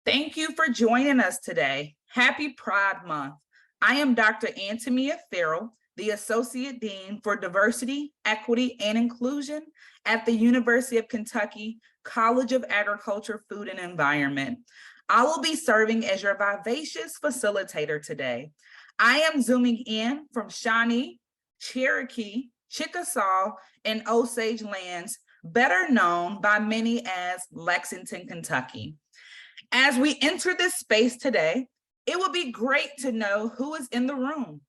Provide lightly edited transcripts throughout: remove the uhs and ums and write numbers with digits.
Thank you for joining us today. Happy Pride Month. I am Dr. Antonia Farrell, the Associate Dean for Diversity, Equity, and Inclusion at the University of Kentucky College of Agriculture, Food, and Environment. I will be serving as your vivacious facilitator today. I am zooming in from Shawnee, Cherokee, Chickasaw, and Osage lands, better known by many as Lexington, Kentucky. As we enter this space today, it would be great to know who is in the room.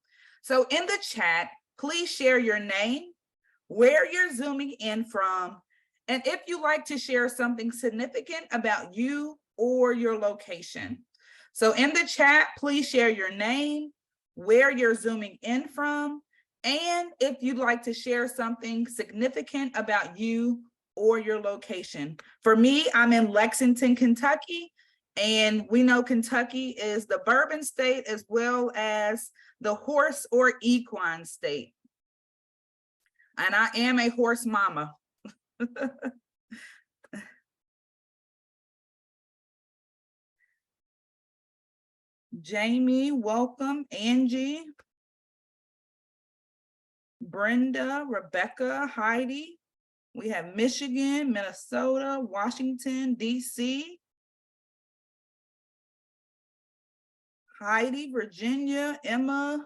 So in the chat, please share your name, where you're zooming in from, and if you like to share something significant about you or your location. So in the chat, please share your name, where you're zooming in from, and if you'd like to share something significant about you or your location. For me, I'm in Lexington, Kentucky, and we know Kentucky is the bourbon state as well as the horse or equine state. And I am a horse mama. Jamie, welcome. Angie, Brenda, Rebecca, Heidi. We have Michigan, Minnesota, Washington, DC. Heidi, Virginia, Emma,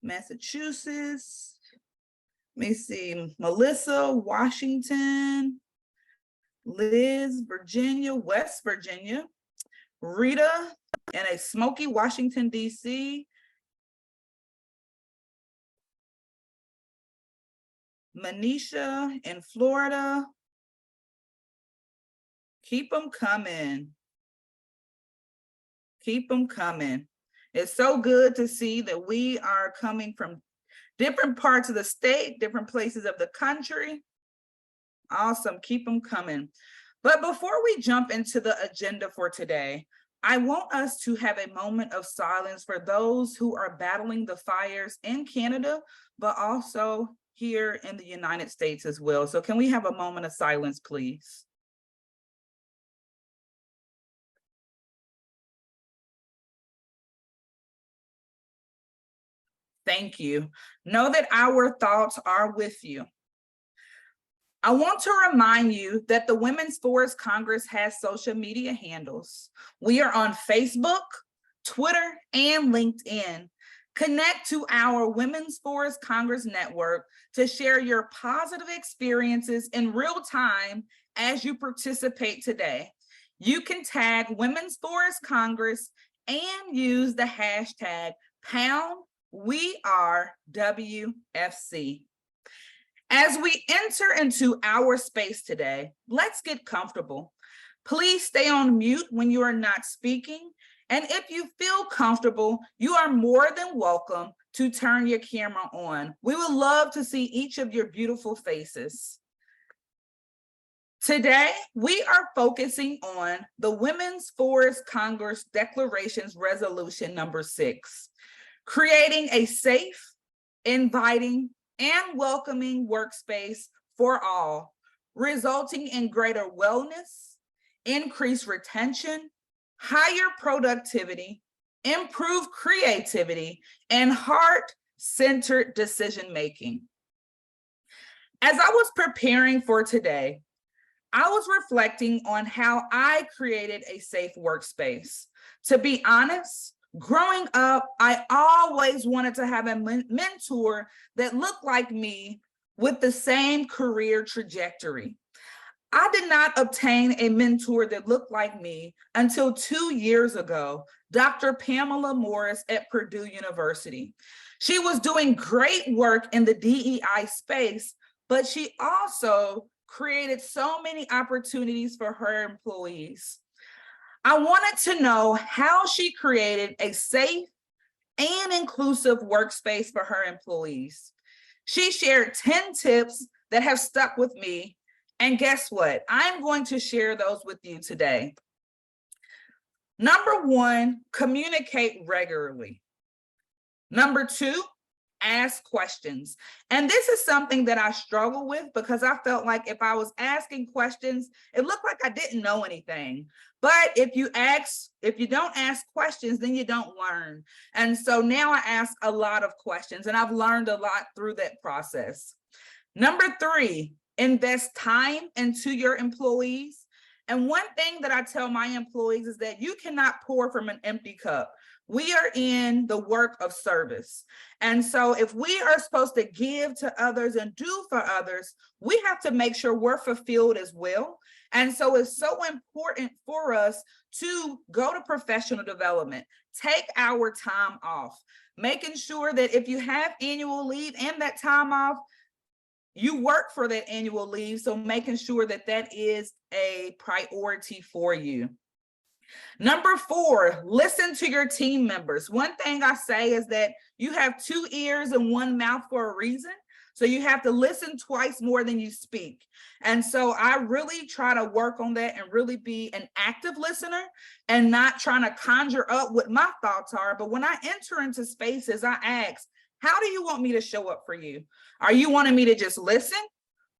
Massachusetts. Let me see, Melissa, Washington, Liz, Virginia, West Virginia, Rita, in a smoky Washington, DC. Manisha in Florida. Keep them coming. Keep them coming. It's so good to see that we are coming from different parts of the state, different places of the country. Awesome, keep them coming. But before we jump into the agenda for today, I want us to have a moment of silence for those who are battling the fires in Canada, but also here in the United States as well. So can we have a moment of silence, please? Thank you. Know that our thoughts are with you. I want to remind you that the Women's Forest Congress has social media handles. We are on Facebook, Twitter, and LinkedIn. Connect to our Women's Forest Congress network to share your positive experiences in real time as you participate today. You can tag Women's Forest Congress and use the hashtag #WeAreWFC. As we enter into our space today, let's get comfortable. Please stay on mute when you are not speaking. And if you feel comfortable, you are more than welcome to turn your camera on. We would love to see each of your beautiful faces. Today, we are focusing on the Women's Forest Congress Declarations Resolution number 6. Creating a safe, inviting, and welcoming workspace for all, resulting in greater wellness, increased retention, higher productivity, improved creativity, and heart-centered decision-making. As I was preparing for today, I was reflecting on how I created a safe workspace. To be honest, growing up, I always wanted to have a mentor that looked like me with the same career trajectory. I did not obtain a mentor that looked like me until 2 years ago, Dr. Pamela Morris at Purdue University. She was doing great work in the DEI space, but she also created so many opportunities for her employees. I wanted to know how she created a safe and inclusive workspace for her employees. She shared 10 tips that have stuck with me. And guess what? I'm going to share those with you today. Number 1, communicate regularly. Number 2, ask questions. And this is something that I struggle with because I felt like if I was asking questions, it looked like I didn't know anything. But if you don't ask questions, then you don't learn. And so now I ask a lot of questions, and I've learned a lot through that process. Number 3, invest time into your employees. And one thing that I tell my employees is that you cannot pour from an empty cup. We are in the work of service. And so if we are supposed to give to others and do for others, we have to make sure we're fulfilled as well. And so it's so important for us to go to professional development, take our time off, making sure that if you have annual leave and that time off, you work for that annual leave. So making sure that that is a priority for you. Number 4, listen to your team members. One thing I say is that you have 2 ears and 1 mouth for a reason. So you have to listen twice more than you speak. And so I really try to work on that and really be an active listener and not trying to conjure up what my thoughts are. But when I enter into spaces, I ask, how do you want me to show up for you? Are you wanting me to just listen?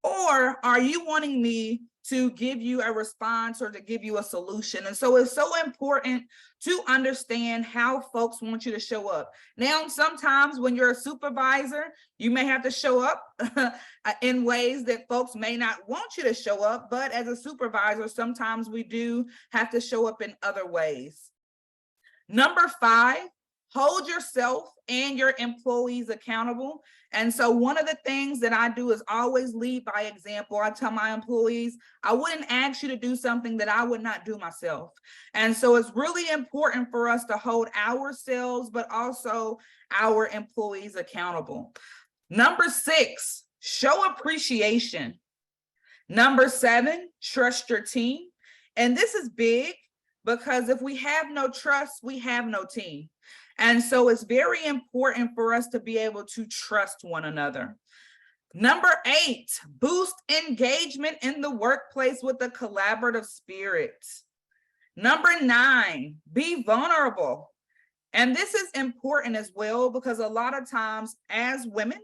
Or are you wanting me to give you a response or to give you a solution? And so it's so important to understand how folks want you to show up. Now, sometimes when you're a supervisor, you may have to show up in ways that folks may not want you to show up. But as a supervisor, sometimes we do have to show up in other ways. Number 5, hold yourself and your employees accountable. And so one of the things that I do is always lead by example. I tell my employees, I wouldn't ask you to do something that I would not do myself. And so it's really important for us to hold ourselves, but also our employees accountable. Number 6, show appreciation. Number 7, trust your team. And this is big because if we have no trust, we have no team. And so it's very important for us to be able to trust one another. Number 8, boost engagement in the workplace with a collaborative spirit. Number 9, be vulnerable. And this is important as well because a lot of times as women,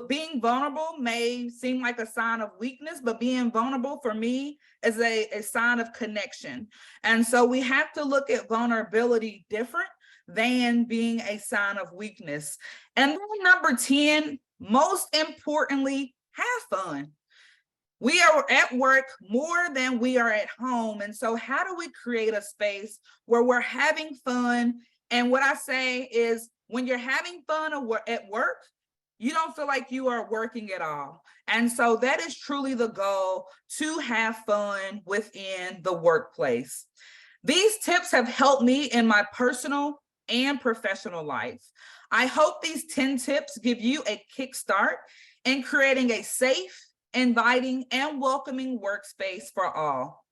being vulnerable may seem like a sign of weakness, but being vulnerable for me is a sign of connection. And so we have to look at vulnerability different than being a sign of weakness. And then number 10, most importantly, have fun. We are at work more than we are at home. And so how do we create a space where we're having fun? And what I say is when you're having fun at work, you don't feel like you are working at all. And so that is truly the goal, to have fun within the workplace. These tips have helped me in my personal and professional life. I hope these 10 tips give you a kickstart in creating a safe, inviting, and welcoming workspace for all.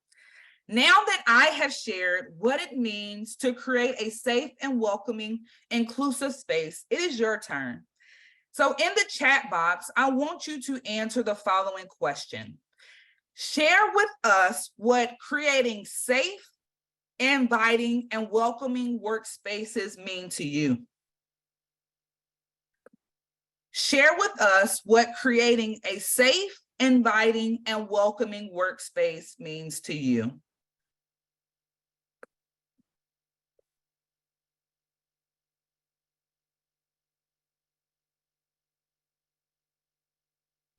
Now that I have shared what it means to create a safe and welcoming, inclusive space, it is your turn. So in the chat box, I want you to answer the following question. Share with us what creating safe, inviting, and welcoming workspaces mean to you. Share with us what creating a safe, inviting, and welcoming workspace means to you.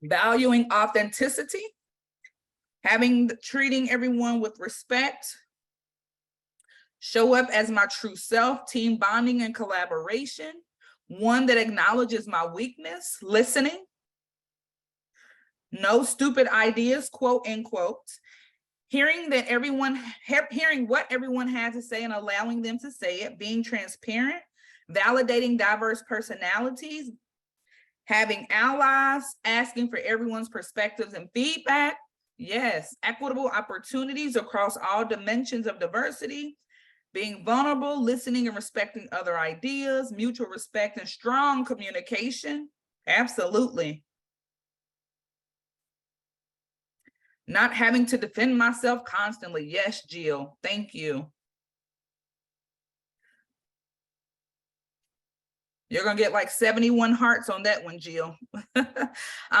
Valuing authenticity, treating everyone with respect, show up as my true self, team bonding and collaboration, one that acknowledges my weakness, listening, no stupid ideas, quote unquote, hearing what everyone has to say and allowing them to say it, being transparent, validating diverse personalities, having allies, asking for everyone's perspectives and feedback. Yes, equitable opportunities across all dimensions of diversity, being vulnerable, listening and respecting other ideas, mutual respect and strong communication. Absolutely. Not having to defend myself constantly. Yes, Jill, thank you. You're going to get like 71 hearts on that one, Jill.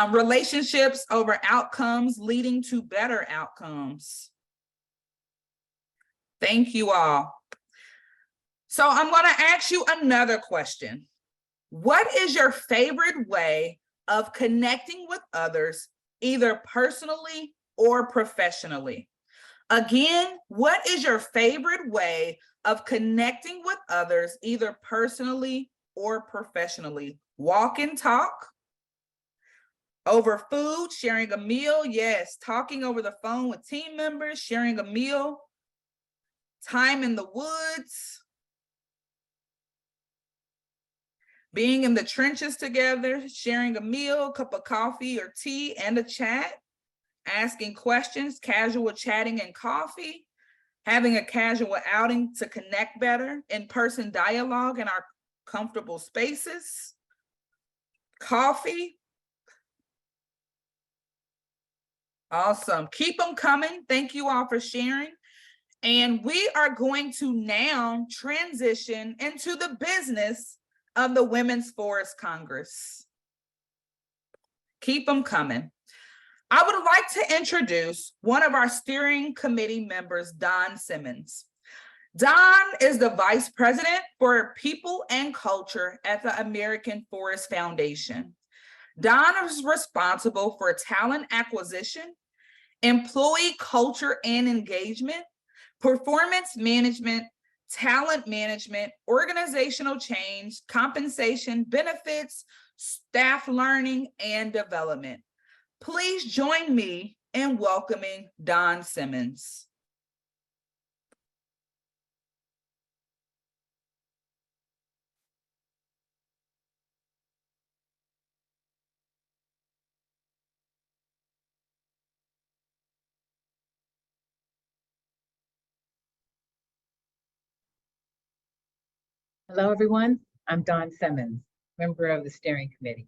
Relationships over outcomes leading to better outcomes. Thank you all. So I'm going to ask you another question. What is your favorite way of connecting with others, either personally or professionally? Again, what is your favorite way of connecting with others, either personally or professionally? Walk and talk, over food, sharing a meal, yes, talking over the phone with team members, sharing a meal, time in the woods, being in the trenches together, sharing a meal, cup of coffee or tea and a chat, asking questions, casual chatting and coffee, having a casual outing to connect better, in-person dialogue in our comfortable spaces, coffee. Awesome. Keep them coming. Thank you all for sharing. And we are going to now transition into the business of the Women's Forest Congress. Keep them coming. I would like to introduce one of our steering committee members, Don Simmons. Don is the Vice President for People and Culture at the American Forest Foundation. Don is responsible for talent acquisition, employee culture and engagement, performance management, talent management, organizational change, compensation, benefits, staff learning, and development. Please join me in welcoming Don Simmons. Hello, everyone. I'm Don Simmons, member of the steering committee.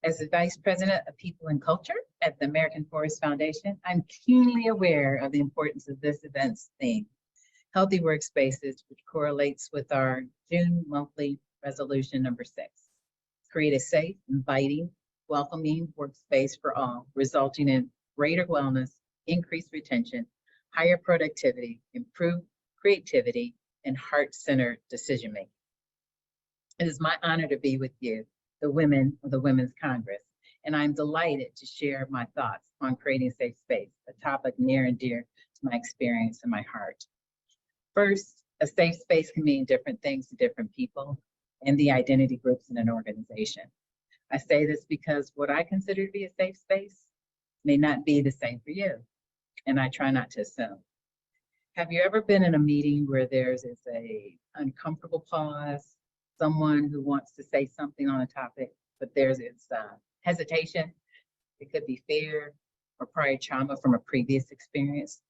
As the Vice President of People and Culture at the American Forest Foundation, I'm keenly aware of the importance of this event's theme, Healthy Workspaces, which correlates with our June monthly resolution number 6. Create a safe, inviting, welcoming workspace for all, resulting in greater wellness, increased retention, higher productivity, improved creativity, and heart-centered decision-making. It is my honor to be with you, the women of the Women's Congress, and I'm delighted to share my thoughts on creating a safe space, a topic near and dear to my experience and my heart. First, a safe space can mean different things to different people and the identity groups in an organization. I say this because what I consider to be a safe space may not be the same for you, and I try not to assume. Have you ever been in a meeting where there's a uncomfortable pause, someone who wants to say something on a topic, but there's hesitation? It could be fear or prior trauma from a previous experience.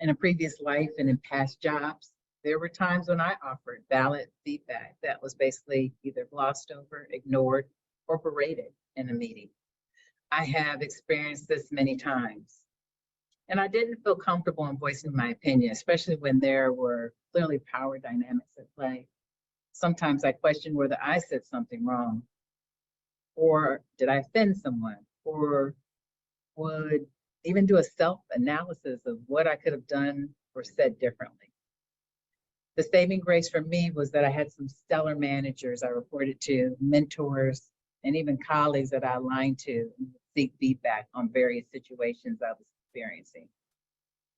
In a previous life and in past jobs, there were times when I offered valid feedback that was basically either glossed over, ignored, or berated in a meeting. I have experienced this many times. And I didn't feel comfortable in voicing my opinion, especially when there were clearly power dynamics at play. Sometimes I questioned whether I said something wrong, or did I offend someone, or would even do a self-analysis of what I could have done or said differently. The saving grace for me was that I had some stellar managers I reported to, mentors, and even colleagues that I aligned to and seek feedback on various situations I was experiencing.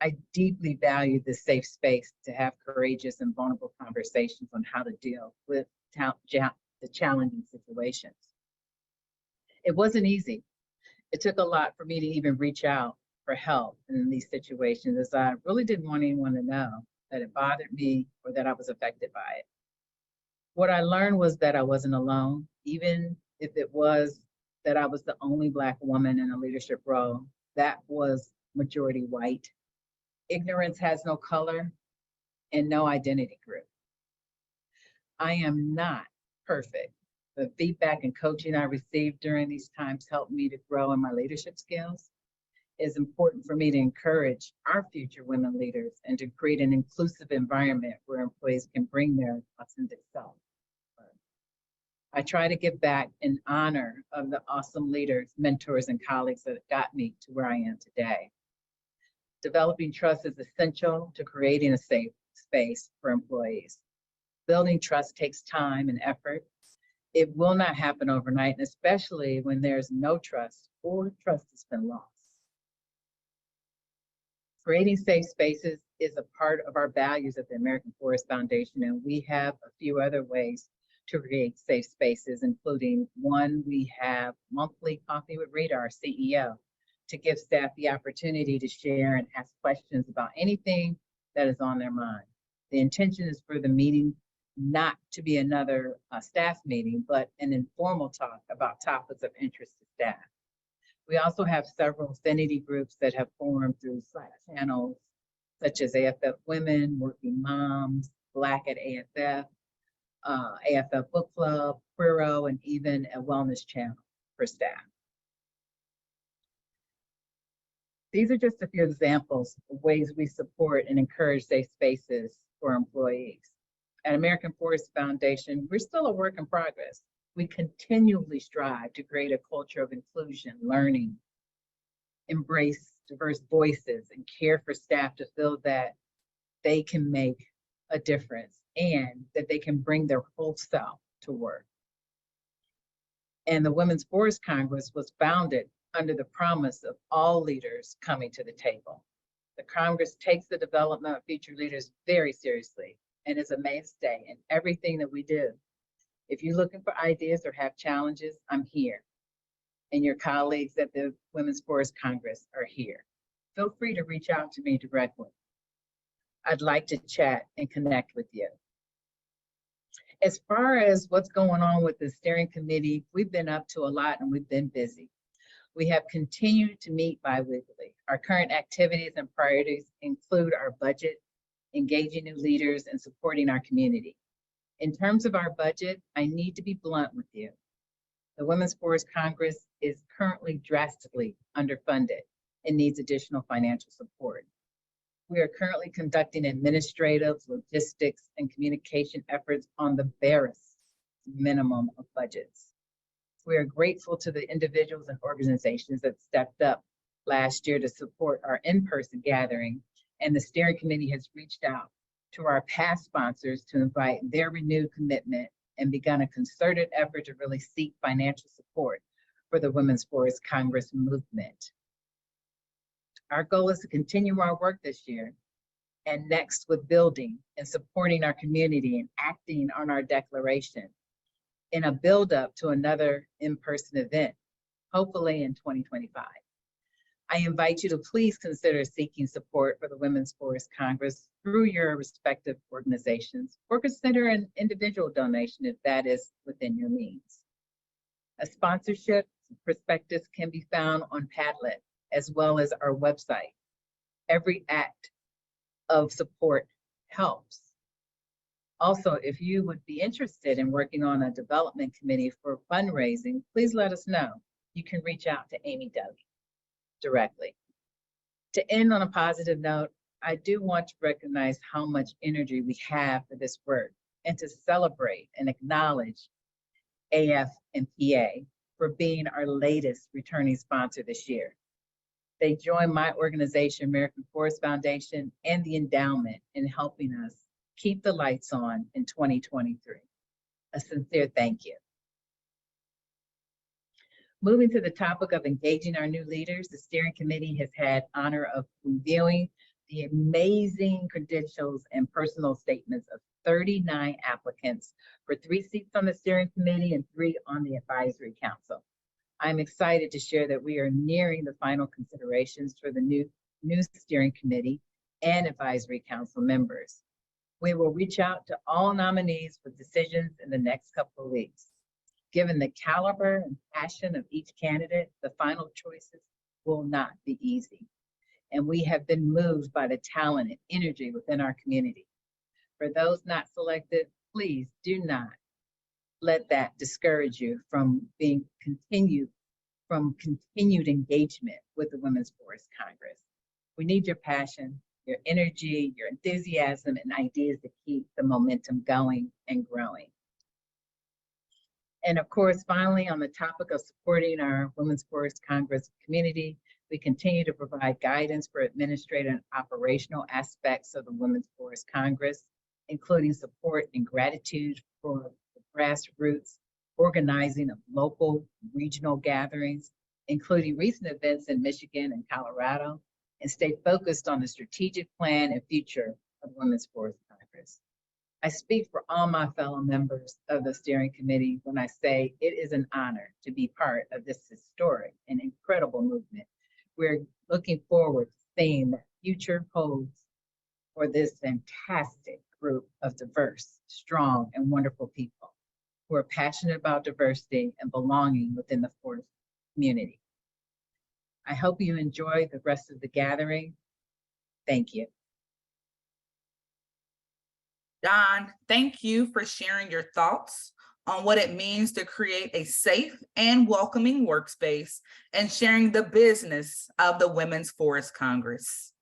I deeply value this safe space to have courageous and vulnerable conversations on how to deal with the challenging situations. It wasn't easy. It took a lot for me to even reach out for help in these situations, as I really didn't want anyone to know that it bothered me or that I was affected by it. What I learned was that I wasn't alone, even if it was that I was the only Black woman in a leadership role that was majority white. Ignorance has no color and no identity group. I am not perfect. The feedback and coaching I received during these times helped me to grow in my leadership skills is important for me to encourage our future women leaders and to create an inclusive environment where employees can bring their authentic self. I try to give back in honor of the awesome leaders, mentors, and colleagues that got me to where I am today. Developing trust is essential to creating a safe space for employees. Building trust takes time and effort. It will not happen overnight, and especially when there's no trust or trust has been lost. Creating safe spaces is a part of our values at the American Forest Foundation, and we have a few other ways to create safe spaces, including one, we have monthly coffee with Rita, our CEO, to give staff the opportunity to share and ask questions about anything that is on their mind. The intention is for the meeting not to be another staff meeting, but an informal talk about topics of interest to staff. We also have several affinity groups that have formed through Slack channels, such as AFF Women, Working Moms, Black at AFF, AFF Book Club, Queero, and even a wellness channel for staff. These are just a few examples of ways we support and encourage safe spaces for employees. At American Forest Foundation, we're still a work in progress. We continually strive to create a culture of inclusion, learning, embrace diverse voices, and care for staff to feel that they can make a difference and that they can bring their whole self to work. And the Women's Forest Congress was founded under the promise of all leaders coming to the table. The Congress takes the development of future leaders very seriously and is a mainstay in everything that we do. If you're looking for ideas or have challenges, I'm here. And your colleagues at the Women's Forest Congress are here. Feel free to reach out to me directly. I'd like to chat and connect with you. As far as what's going on with the steering committee, we've been up to a lot and we've been busy. We have continued to meet bi-weekly. Our current activities and priorities include our budget, engaging new leaders, and supporting our community. In terms of our budget, I need to be blunt with you. The Women's Forest Congress is currently drastically underfunded and needs additional financial support. We are currently conducting administrative, logistics, and communication efforts on the barest minimum of budgets. We are grateful to the individuals and organizations that stepped up last year to support our in-person gathering, and the steering committee has reached out to our past sponsors to invite their renewed commitment and begun a concerted effort to really seek financial support for the Women's Forest Congress movement. Our goal is to continue our work this year and next with building and supporting our community and acting on our declaration in a build-up to another in-person event, hopefully in 2025. I invite you to please consider seeking support for the Women's Forest Congress through your respective organizations, or consider an individual donation if that is within your means. A sponsorship prospectus can be found on Padlet as well as our website. Every act of support helps. Also, if you would be interested in working on a development committee for fundraising, please let us know. You can reach out to Amy Duggan directly. To end on a positive note, I do want to recognize how much energy we have for this work and to celebrate and acknowledge AF and PA for being our latest returning sponsor this year. They joined my organization, American Forest Foundation, and the endowment in helping us keep the lights on in 2023. A sincere thank you. Moving to the topic of engaging our new leaders, the steering committee has had honor of reviewing the amazing credentials and personal statements of 39 applicants for 3 seats on the steering committee and 3 on the advisory council. I'm excited to share that we are nearing the final considerations for the new steering committee and advisory council members. We will reach out to all nominees for decisions in the next couple of weeks. Given the caliber and passion of each candidate, the final choices will not be easy. And we have been moved by the talent and energy within our community. For those not selected, please do not let that discourage you from being continued from continued engagement with the Women's Forest Congress. We need your passion, your energy, your enthusiasm, and ideas to keep the momentum going and growing. And of course, finally, on the topic of supporting our Women's Forest Congress community, we continue to provide guidance for administrative and operational aspects of the Women's Forest Congress, including support and gratitude for the grassroots organizing of local regional gatherings, including recent events in Michigan and Colorado, and stay focused on the strategic plan and future of Women's Forest Congress. I speak for all my fellow members of the steering committee when I say it is an honor to be part of this historic and incredible movement. We're looking forward to seeing the future holds for this fantastic group of diverse, strong, and wonderful people who are passionate about diversity and belonging within the forest community. I hope you enjoy the rest of the gathering. Thank you. Don, thank you for sharing your thoughts on what it means to create a safe and welcoming workspace and sharing the business of the Women's Forest Congress.